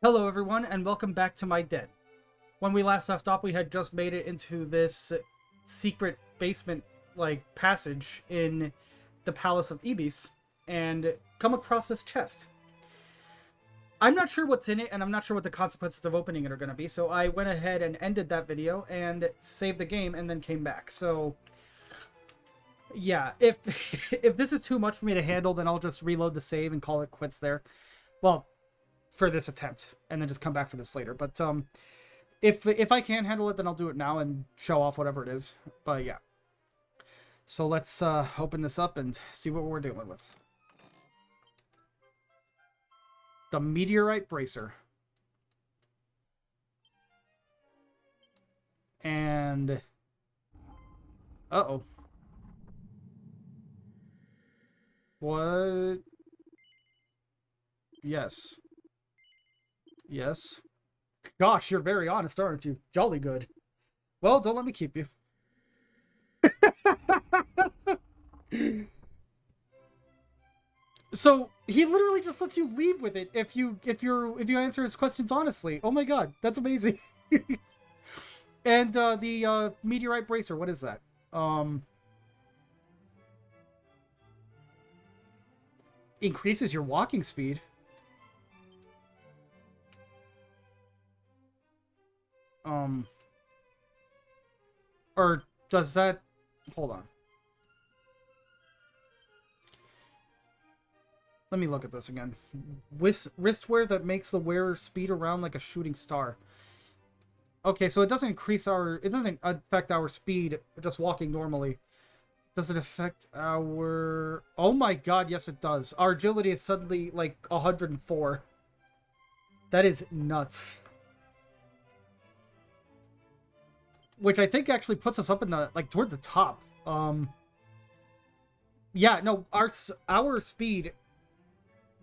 Hello everyone, and welcome back to my den. When we last left off, we had just made it into this secret basement, passage in the Palace of Ibis, and come across this chest. I'm not sure what's in it, and I'm not sure what the consequences of opening it are going to be, so I went ahead and ended that video and saved the game and then came back. So, yeah, if if this is too much for me to handle, then I'll just reload the save and call it quits there. Well, for this attempt, and then just come back for this later. But if I can handle it, then I'll do it now and show off whatever it is. But yeah, so let's open this up and see what we're dealing with. The meteorite bracer, and uh-oh, what? Yes, yes. Gosh, you're very honest, aren't you? Jolly good. Well, don't let me keep you. So he literally just lets you leave with it if you answer his questions honestly. Oh my god, that's amazing. And the meteorite bracer, what is that? Increases your walking speed. Um, or does that? Hold on. Let me look at this again. Wristwear that makes the wearer speed around like a shooting star. Okay, so it doesn't it doesn't affect our speed just walking normally. Does it affect our... Oh my god, yes it does. Our agility is suddenly like 104. That is nuts. Which I think actually puts us up in the, like, toward the top. Yeah, no, our speed,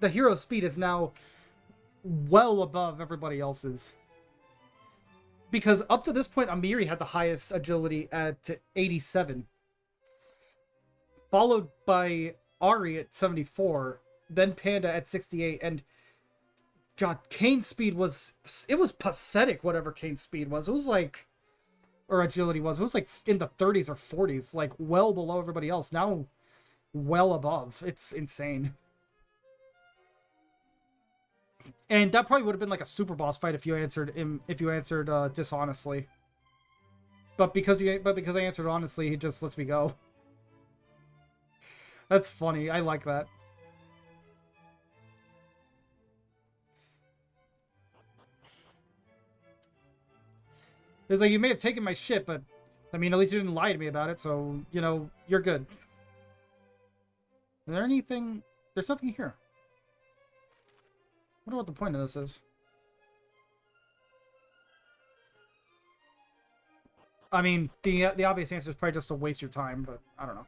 the hero speed is now well above everybody else's. Because up to this point, Amiri had the highest agility at 87. Followed by Ari at 74, then Panda at 68, and god, Kane's speed was... It was pathetic, whatever Kane's speed was. It was like... Or agility was. It was like in the 30s or 40s, like well below everybody else. Now, well above. It's insane. And that probably would have been like a super boss fight if you answered dishonestly. But because I answered honestly, he just lets me go. That's funny. I like that. It's like, you may have taken my shit, but I mean, at least you didn't lie to me about it, so, you know, you're good. Is there anything? There's nothing here. I wonder what the point of this is. I mean, the obvious answer is probably just to waste your time, but I don't know.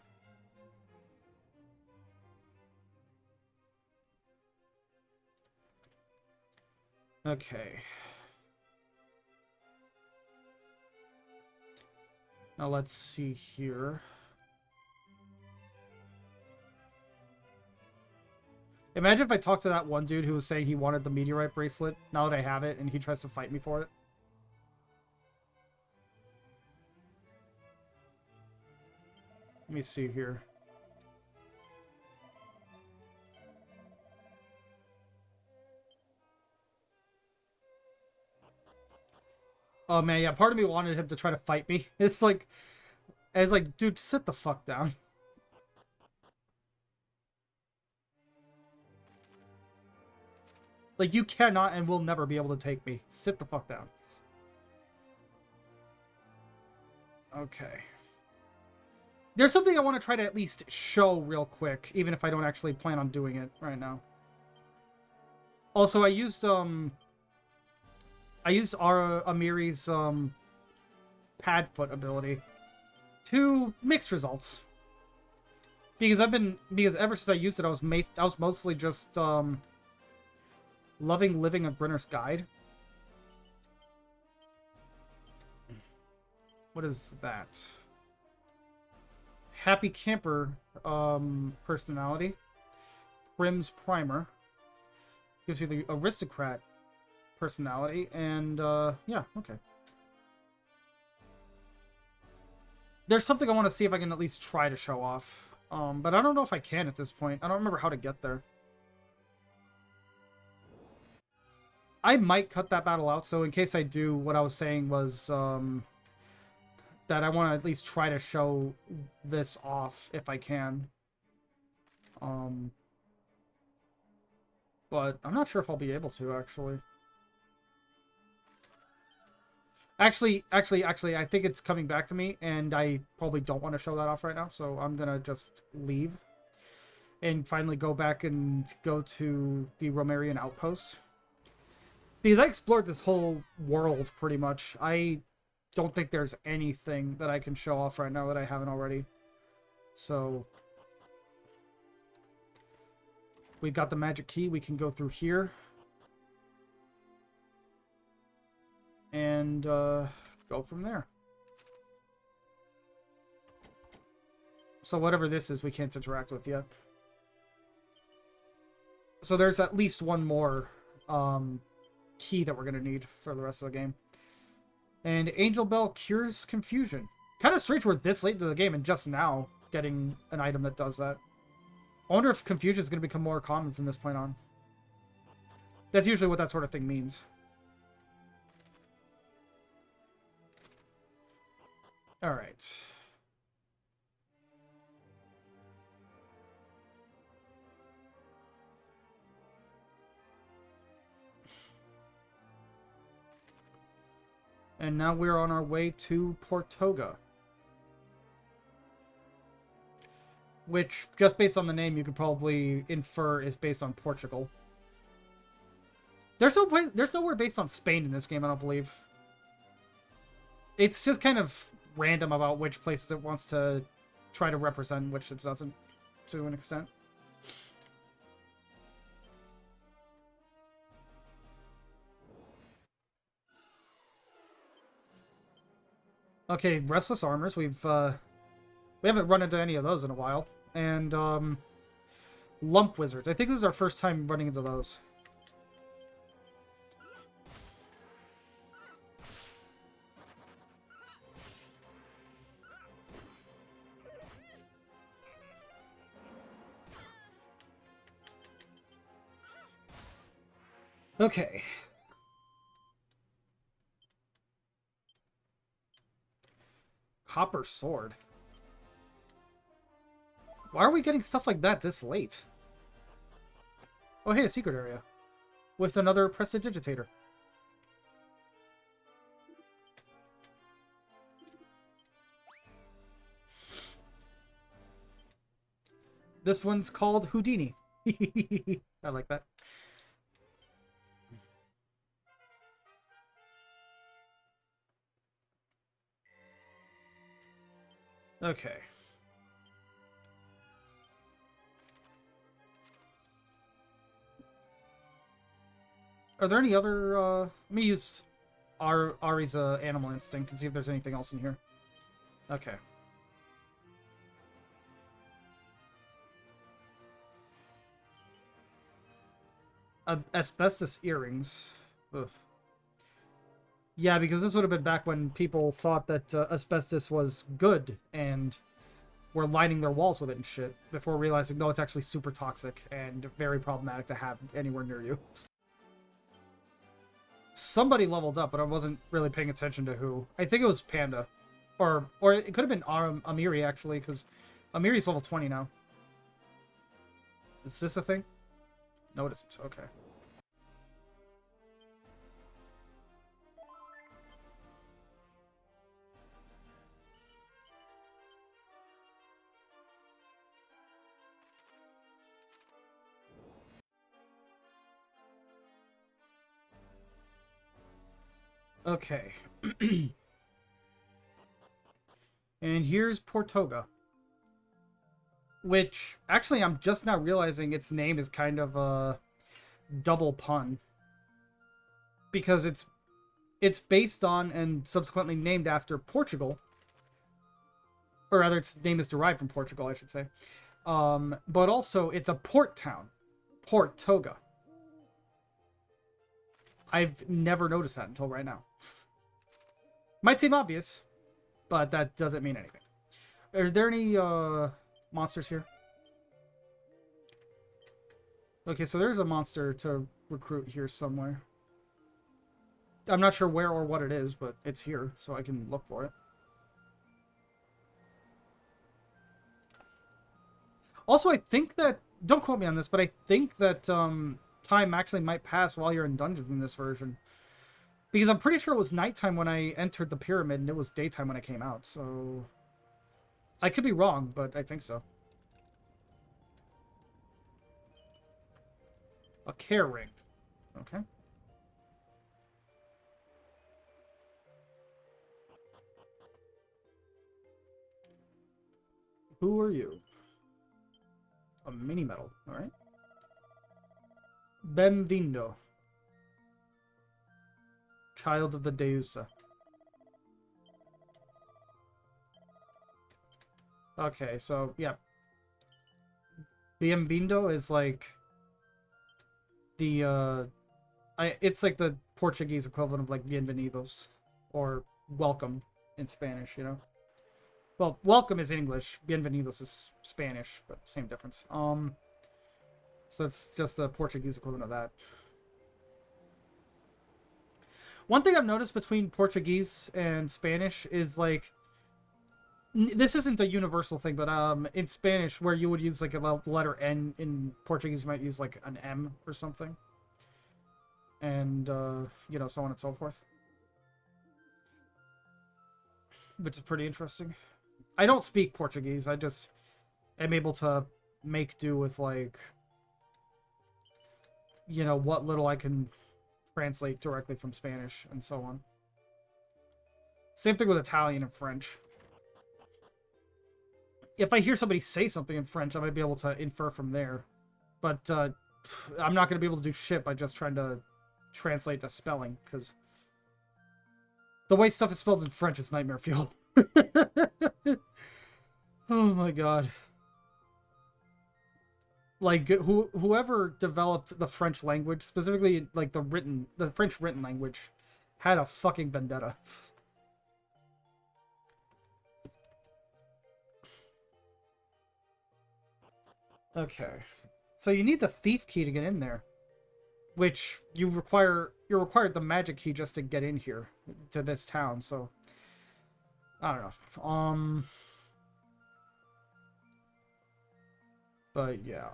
Okay. Now let's see here. Imagine if I talked to that one dude who was saying he wanted the meteorite bracelet, now that I have it, and he tries to fight me for it. Let me see here. Oh man, yeah, part of me wanted him to try to fight me. It's like, dude, sit the fuck down. Like, you cannot and will never be able to take me. Sit the fuck down. Okay. There's something I want to try to at least show real quick, even if I don't actually plan on doing it right now. Also, I used Amiri's pad foot ability to mixed results. Because ever since I used it, I was mostly just loving living a Brenner's Guide. What is that? Happy Camper personality. Prim's Primer. Gives you the Aristocrat personality, and yeah, okay. There's something I want to see if I can at least try to show off, but I don't know if I can at this point. I don't remember how to get there. I might cut that battle out, so in case I do, what I was saying was that I want to at least try to show this off if I can. But I'm not sure if I'll be able to, actually. Actually, I think it's coming back to me, and I probably don't want to show that off right now, so I'm gonna just leave and finally go back and go to the Romarian outpost. Because I explored this whole world, pretty much. I don't think there's anything that I can show off right now that I haven't already. So, we've got the magic key. We can go through here. And go from there. So whatever this is, we can't interact with yet. So there's at least one more key that we're going to need for the rest of the game. And Angel Bell cures confusion. Kind of strange we're this late into the game and just now getting an item that does that. I wonder if confusion is going to become more common from this point on. That's usually what that sort of thing means. Alright. And now we're on our way to Portoga. Which, just based on the name, you could probably infer is based on Portugal. There's nowhere based on Spain in this game, I don't believe. It's just kind of random about which places it wants to try to represent, which it doesn't, to an extent. Okay, Restless Armors. We haven't run into any of those in a while. And Lump Wizards. I think this is our first time running into those. Okay. Copper Sword. Why are we getting stuff like that this late? Oh, hey, a secret area. With another Prestidigitator. This one's called Houdini. I like that. Okay. Are there any other, let me use Ari's Animal Instinct and see if there's anything else in here. Okay. Asbestos earrings. Ugh. Yeah, because this would have been back when people thought that asbestos was good and were lining their walls with it and shit before realizing, no, it's actually super toxic and very problematic to have anywhere near you. Somebody leveled up, but I wasn't really paying attention to who. I think it was Panda. Or it could have been Amiri, actually, because Amiri's level 20 now. Is this a thing? No, it isn't. Okay. Okay. And here's Portoga. Which, actually, I'm just now realizing its name is kind of a double pun. Because it's based on and subsequently named after Portugal. Or rather, its name is derived from Portugal, I should say. But also, it's a port town. Portoga. I've never noticed that until right now. Might seem obvious, but that doesn't mean anything. Are there any monsters here? Okay, so there's a monster to recruit here somewhere. I'm not sure where or what it is, but it's here, so I can look for it. Also, I think that... Don't quote me on this, but I think that time actually might pass while you're in dungeons in this version. Because I'm pretty sure it was nighttime when I entered the pyramid, and it was daytime when I came out, so... I could be wrong, but I think so. A care ring. Okay. Who are you? A mini medal. Alright. Benvindo. Child of the Deusa. Okay, so, yeah. Bienvindo is like the, it's like the Portuguese equivalent of like bienvenidos, or welcome in Spanish, you know? Well, welcome is English, bienvenidos is Spanish, but same difference. So it's just the Portuguese equivalent of that. One thing I've noticed between Portuguese and Spanish is like, this isn't a universal thing, but in Spanish, where you would use like a letter N, in Portuguese you might use like an M or something, and you know, so on and so forth, which is pretty interesting. I don't speak Portuguese. I just am able to make do with like, you know, what little I can translate directly from Spanish and so on. Same thing with Italian and French. If I hear somebody say something in French, I might be able to infer from there. But I'm not going to be able to do shit by just trying to translate the spelling, because the way stuff is spelled in French is nightmare fuel. Oh my god. Like, whoever developed the French language, specifically like the French written language, had a fucking vendetta. Okay. So you need the thief key to get in there, which you're required the magic key just to get in here to this town, so I don't know. But yeah.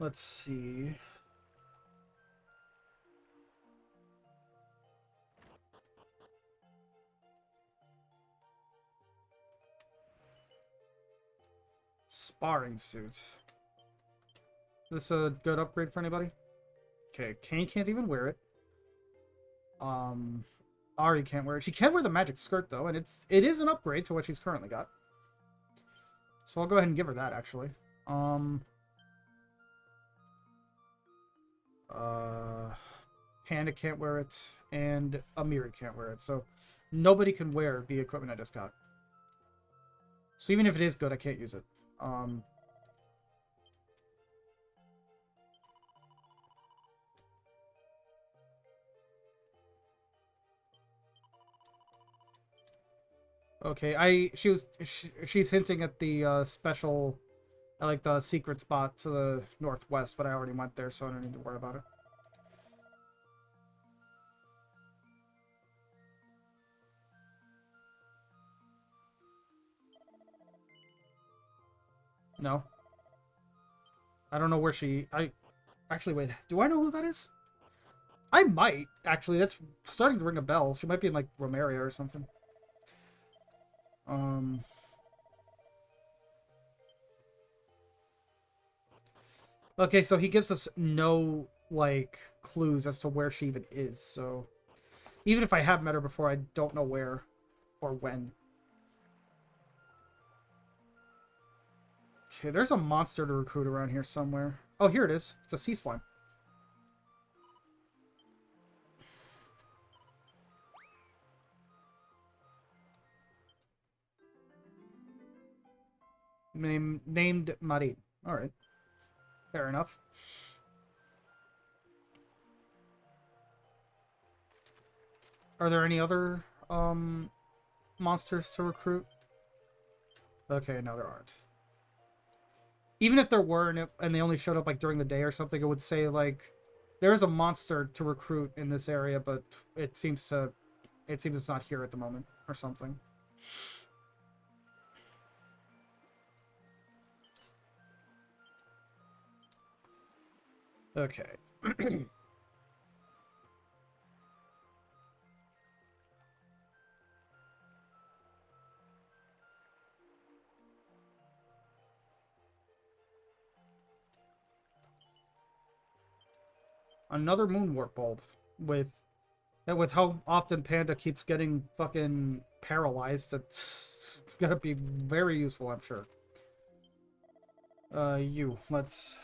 Let's see. Sparring suit. Is this a good upgrade for anybody? Okay, Kane can't even wear it. Ari can't wear it. She can wear the magic skirt though, and it is an upgrade to what she's currently got. So I'll go ahead and give her that actually. Panda can't wear it, and Amiri can't wear it. So nobody can wear the equipment I just got. So even if it is good, I can't use it. Okay, she's hinting at the special, like the secret spot to the northwest, but I already went there, so I don't need to worry about it. No. I don't know where actually, wait, do I know who that is? I might, actually. That's starting to ring a bell. She might be in, like, Romaria or something. Okay, so he gives us no, like, clues as to where she even is, so... Even if I have met her before, I don't know where or when. Okay, there's a monster to recruit around here somewhere. Oh, here it is. It's a sea slime. Named Marin. Alright. Fair enough. Are there any other monsters to recruit? Okay, no, there aren't. Even if there were and they only showed up like during the day or something, it would say like there is a monster to recruit in this area, but it seems it's not here at the moment or something. Okay. Another moonwarp bulb with how often Panda keeps getting fucking paralyzed. It's gonna be very useful, I'm sure. Let's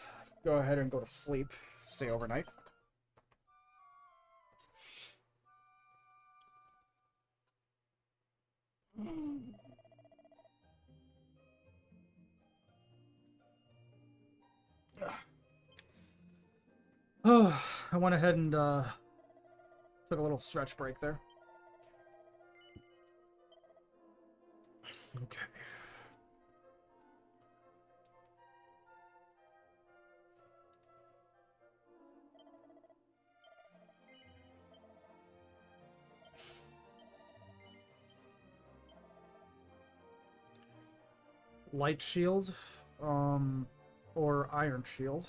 go ahead and go to sleep. Stay overnight. Oh, I went ahead and took a little stretch break there. Okay. Light shield, or iron shield.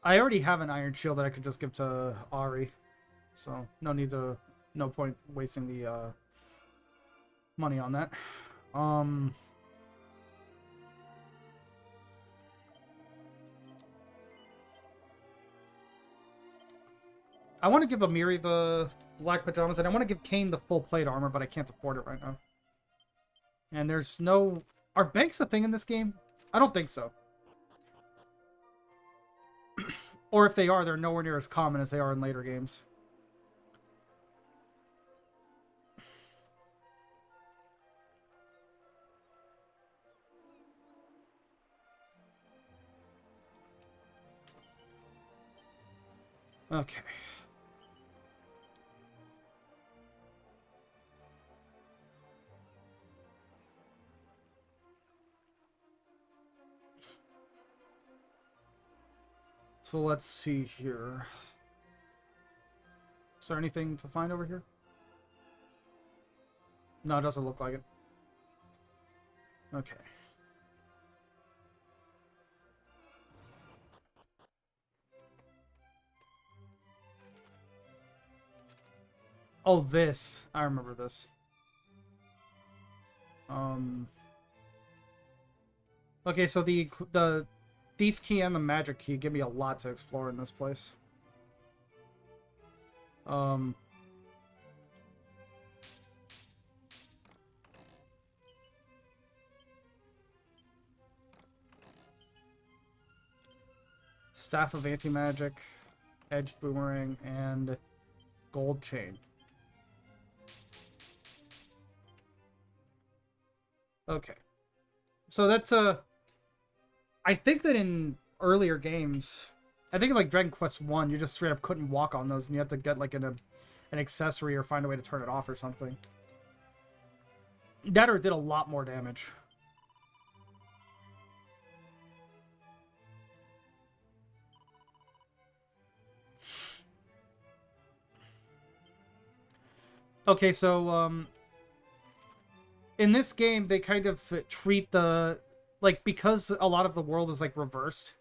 I already have an iron shield that I could just give to Ari, so no point wasting the money on that. I want to give Amiri the black pajamas, and I want to give Kane the full plate armor, but I can't afford it right now. And there's no... Are banks a thing in this game? I don't think so. Or if they are, they're nowhere near as common as they are in later games. Okay. So let's see here. Is there anything to find over here? No, it doesn't look like it. Okay. Oh, this. I remember this. Okay, so the thief key and the magic key give me a lot to explore in this place. Staff of Anti-Magic, Edged Boomerang, and Gold Chain. Okay. So that's I think that in earlier games, I think in like Dragon Quest 1, you just straight up couldn't walk on those and you had to get like an accessory or find a way to turn it off or something. That or did a lot more damage. Okay, so in this game they kind of treat the like because a lot of the world is like reversed.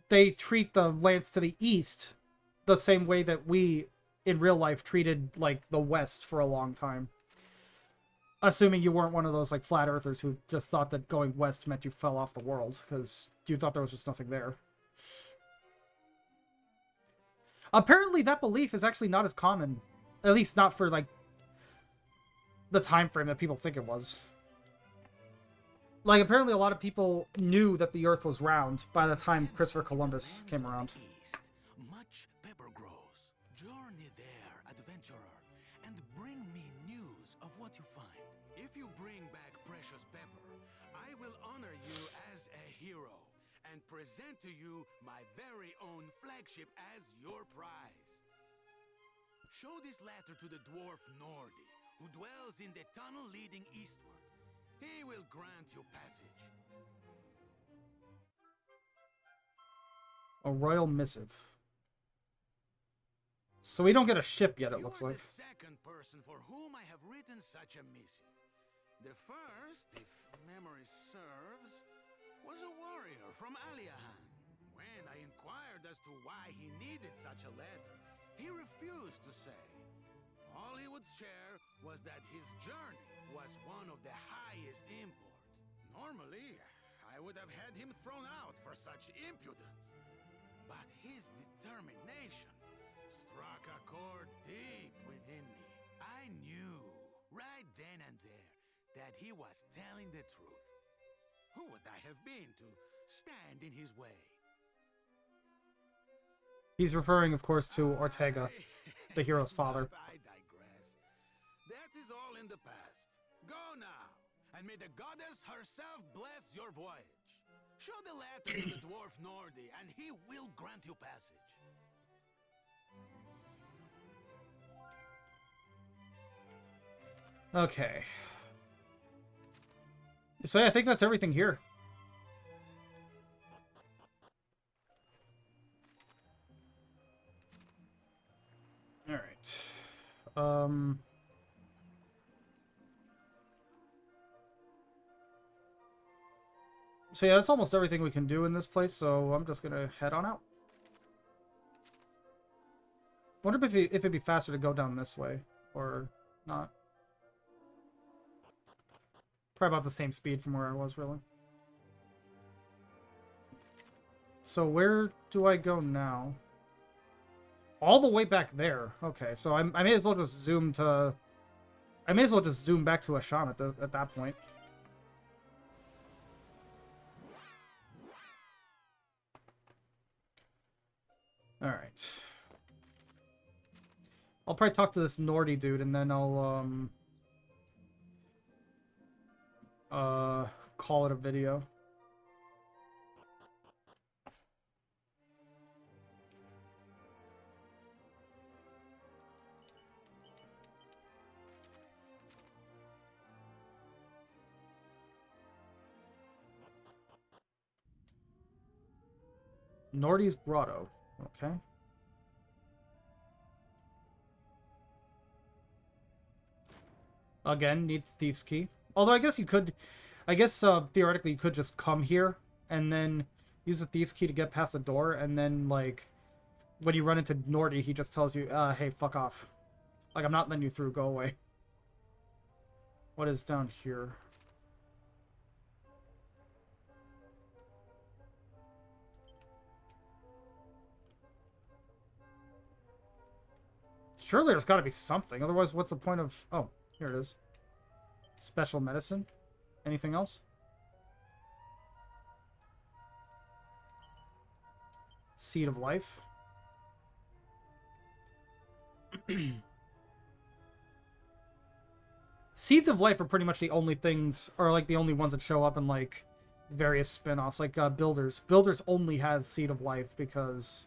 They treat the lands to the east the same way that we in real life treated like the west for a long time. Assuming you weren't one of those like flat earthers who just thought that going west meant you fell off the world because you thought there was just nothing there. Apparently that belief is actually not as common, at least not for like the time frame that people think it was. Like, apparently a lot of people knew that the Earth was round by the time Christopher Columbus came around. East, much pepper grows. Journey there, adventurer, and bring me news of what you find. If you bring back precious pepper, I will honor you as a hero and present to you my very own flagship as your prize. Show this letter to the dwarf Nordi, who dwells in the tunnel leading eastward. He will grant you passage. A royal missive. So we don't get a ship yet, it looks like. You are the second person for whom I have written such a missive. The first, if memory serves, was a warrior from Aliahan. When I inquired as to why he needed such a letter, he refused to say. All he would share was that his journey was one of the highest import. Normally, I would have had him thrown out for such impudence. But his determination struck a chord deep within me. I knew, right then and there, that he was telling the truth. Who would I have been to stand in his way? He's referring, of course, to Ortega, the hero's father. I digress. That is all in the past. Go now, and may the goddess herself bless your voyage. Show the letter to the dwarf Nordi, and he will grant you passage. Okay. So yeah, I think that's everything here. Alright. So yeah, that's almost everything we can do in this place, so I'm just gonna head on out. Wonder if it'd be faster to go down this way, or not. Probably about the same speed from where I was, really. So where do I go now? All the way back there. Okay, so I may as well just zoom to... I may as well just zoom back to Asham at that point. Alright. I'll probably talk to this Nordy dude, and then I'll, call it a video. Nordy's Grotto. Okay. Again, need Thief's Key. Although I guess you could... I guess, theoretically, you could just come here and then use the Thief's Key to get past the door, and then, like, when you run into Nordy, he just tells you, hey, fuck off. Like, I'm not letting you through, go away. What is down here? Surely there's gotta be something, otherwise what's the point of... Oh, here it is. Special medicine? Anything else? Seed of Life. Seeds of Life are pretty much the only things, or like the only ones that show up in like various spin-offs, like Builders. Builders only has Seed of Life because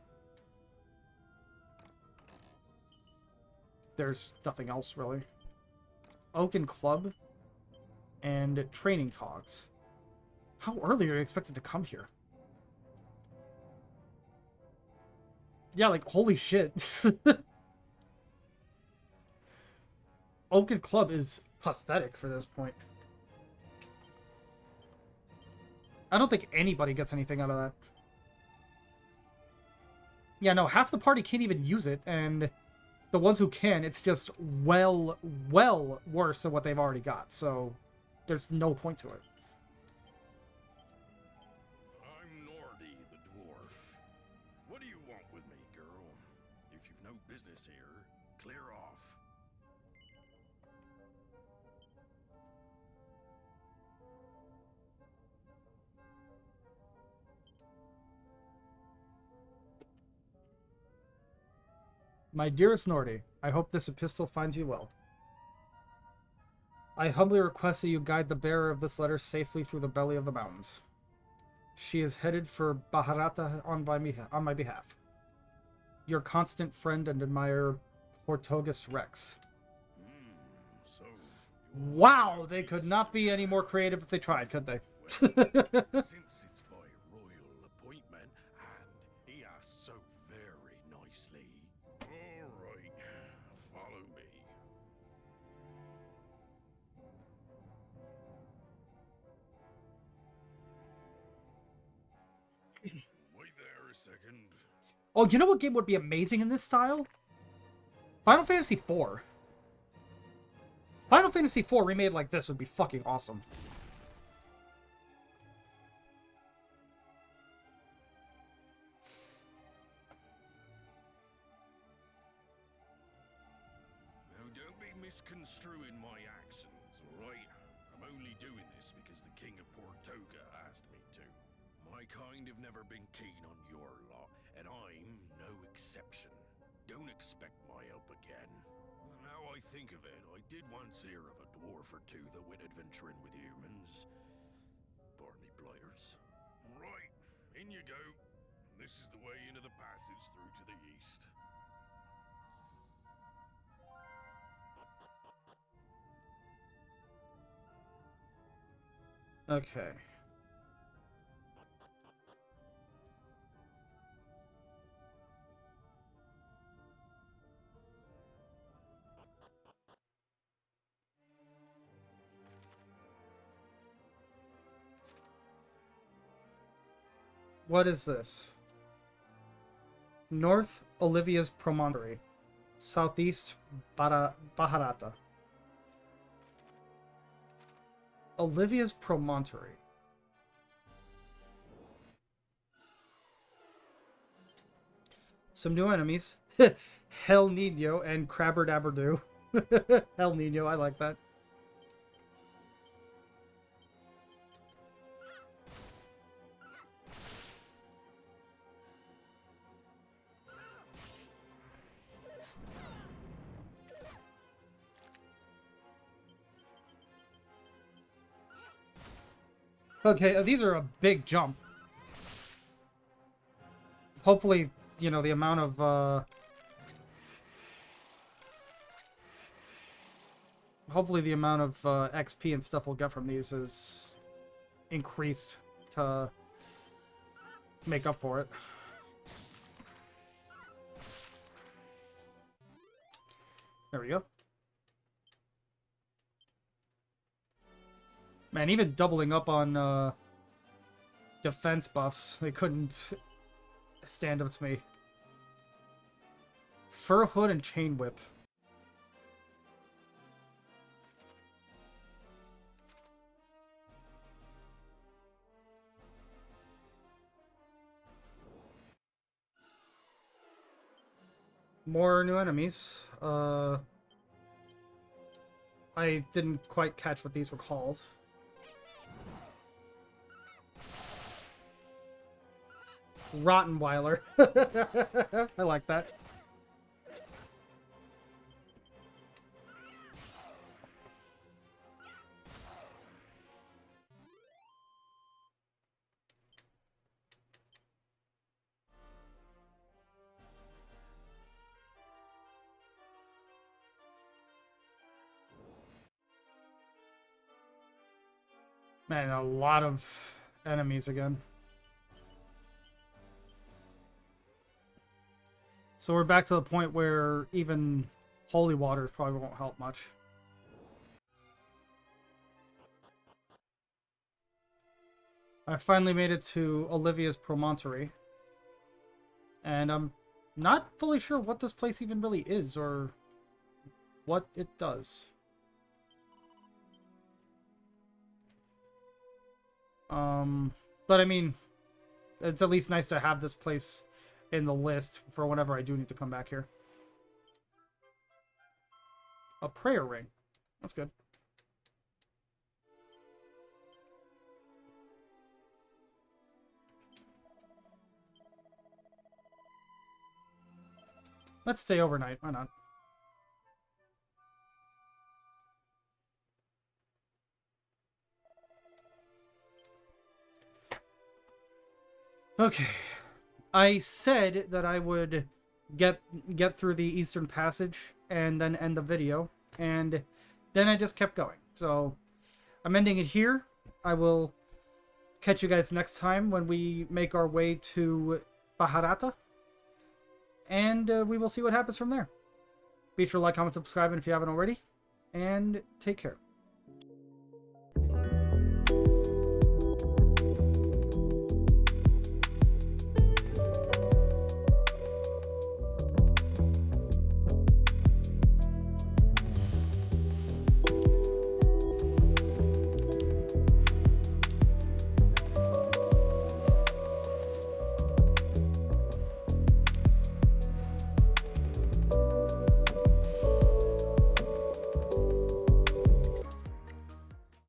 there's nothing else really. Oaken Club and Training Togs. How early are you expected to come here? Yeah, like, holy shit. Oaken Club is pathetic for this point. I don't think anybody gets anything out of that. Yeah, no, half the party can't even use it, and the ones who can, it's just well worse than what they've already got, so there's no point to it. I'm Nordy, the dwarf. What do you want with me, girl? If you've no business here, clear off. My dearest Nordy, I hope this epistle finds you well. I humbly request that you guide the bearer of this letter safely through the belly of the mountains. She is headed for Baharata on my behalf. Your constant friend and admirer, Portogus Rex. So. Wow, they could not be any more creative if they tried, could they? Since it's by royal appointment, and he asked so very nicely. All right, follow me. Wait there a second. Oh, you know what game would be amazing in this style? Final Fantasy IV. Final Fantasy IV remade like this would be fucking awesome. Now, don't be misconstruing my actions, alright? I'm only doing this because the King of Portoga asked me to. My kind have never been keen on your lot, and I'm no exception. Don't expect my help again. Now I think of it, I did once hear of a dwarf or two that went adventuring with humans. Pardon me, blighters. Right, in you go. This is the way into the passage through to the east. Okay. What is this? North, Olivia's Promontory. Southeast, Baharata. Olivia's Promontory. Some new enemies. Hell Nino and Crabber Dabberdoo. Hell Nino, I like that. Okay, these are a big jump. Hopefully, you know, the amount of, hopefully the amount of XP and stuff we'll get from these is increased to make up for it. There we go. Man, even doubling up on defense buffs, they couldn't stand up to me. Fur Hood and Chain Whip. More new enemies. I didn't quite catch what these were called. Rottenweiler. I like that. Man, a lot of enemies again. So we're back to the point where even holy waters probably won't help much. I finally made it to Olivia's Promontory. And I'm not fully sure what this place even really is or what it does. But I mean, it's at least nice to have this place in the list for whenever I do need to come back here. A prayer ring. That's good. Let's stay overnight. Why not? Okay. I said that I would get through the Eastern Passage and then end the video, and then I just kept going. So I'm ending it here. I will catch you guys next time when we make our way to Baharata, and we will see what happens from there. Be sure to like, comment, subscribe if you haven't already, and take care.